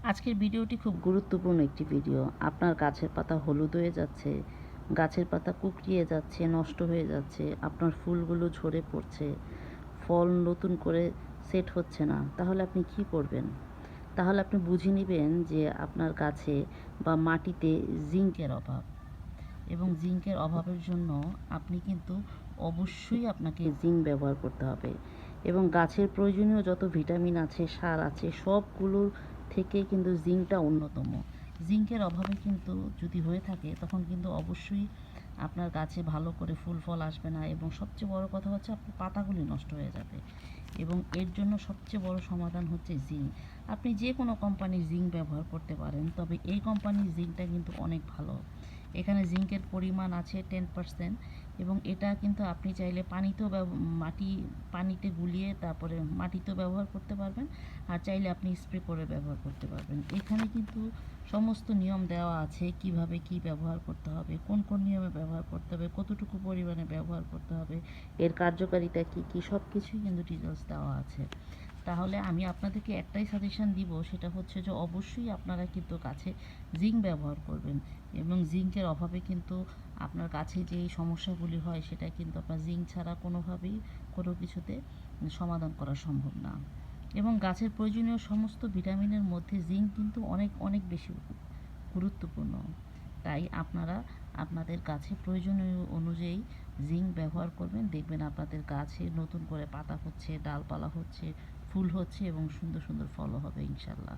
আজকের ভিডিওটি খুব গুরুত্বপূর্ণ একটি ভিডিও। আপনার গাছের পাতা হলুদ হয়ে যাচ্ছে, গাছের পাতা কুঁকড়িয়ে যাচ্ছে, নষ্ট হয়ে যাচ্ছে, আপনার ফুলগুলো ঝরে পড়ছে, ফল নতুন করে সেট হচ্ছে না, তাহলে আপনি কি করবেন? তাহলে আপনি বুঝে নেবেন যে আপনার গাছে বা মাটিতে জিঙ্কের অভাব, এবং জিঙ্কের অভাবের জন্য আপনি কিন্তু অবশ্যই আপনাকে জিঙ্ক ব্যবহার করতে হবে। এবং গাছের প্রয়োজনীয় যত ভিটামিন আছে, সার আছে, সবগুলোর থেকে কিন্তু জিঙ্কটা অন্যতম। জিঙ্কের অভাবে কিন্তু যদি হয়ে থাকে তখন কিন্তু অবশ্যই আপনার গাছে ভালো করে ফুল ফল আসবে না, এবং সবচেয়ে বড় কথা হচ্ছে আপনার পাতাগুলি নষ্ট হয়ে যাবে। এবং এর জন্য সবচেয়ে বড় সমাধান হচ্ছে জিঙ্ক। আপনি যে কোনো কোম্পানির জিঙ্ক ব্যবহার করতে পারেন, তবে এই কোম্পানির জিঙ্কটা কিন্তু অনেক ভালো। এখানে জিঙ্কের পরিমাণ আছে 10%, এবং এটা কিন্তু আপনি চাইলে পানিতে গুলিয়ে তারপরে মাটিতেও ব্যবহার করতে পারবেন, আর চাইলে আপনি স্প্রে করে ব্যবহার করতে পারবেন। এখানে কিন্তু সমস্ত নিয়ম দেওয়া আছে কিভাবে কি ব্যবহার করতে হবে, কোন কোন নিয়মে ব্যবহার করতে হবে, কতটুকু পরিমাণে ব্যবহার করতে হবে, এর কার্যকারিতা কী কী, সব কিছুই কিন্তু ডিটেলস দেওয়া আছে। তাহলে আমি আপনাদেরকে একটাই সাজেশন দিব, সেটা হচ্ছে যে অবশ্যই আপনারা কিন্তু গাছে জিঙ্ক ব্যবহার করবেন। এবং জিঙ্কের অভাবে কিন্তু আপনার গাছে যেই সমস্যাগুলি হয় সেটা কিন্তু আপনার জিঙ্ক ছাড়া কোনোভাবেই কোনো কিছুতে সমাধান করা সম্ভব না। এবং গাছের প্রয়োজনীয় সমস্ত ভিটামিনের মধ্যে জিঙ্ক কিন্তু অনেক অনেক বেশি গুরুত্বপূর্ণ। তাই আপনারা আপনাদের গাছে প্রয়োজনীয় অনুযায়ী জিঙ্ক ব্যবহার করবেন, দেখবেন আপনাদের গাছে নতুন করে পাতা হচ্ছে, ডালপালা হচ্ছে, ফুল হচ্ছে, এবং সুন্দর সুন্দর ফলও হবে ইনশাল্লাহ।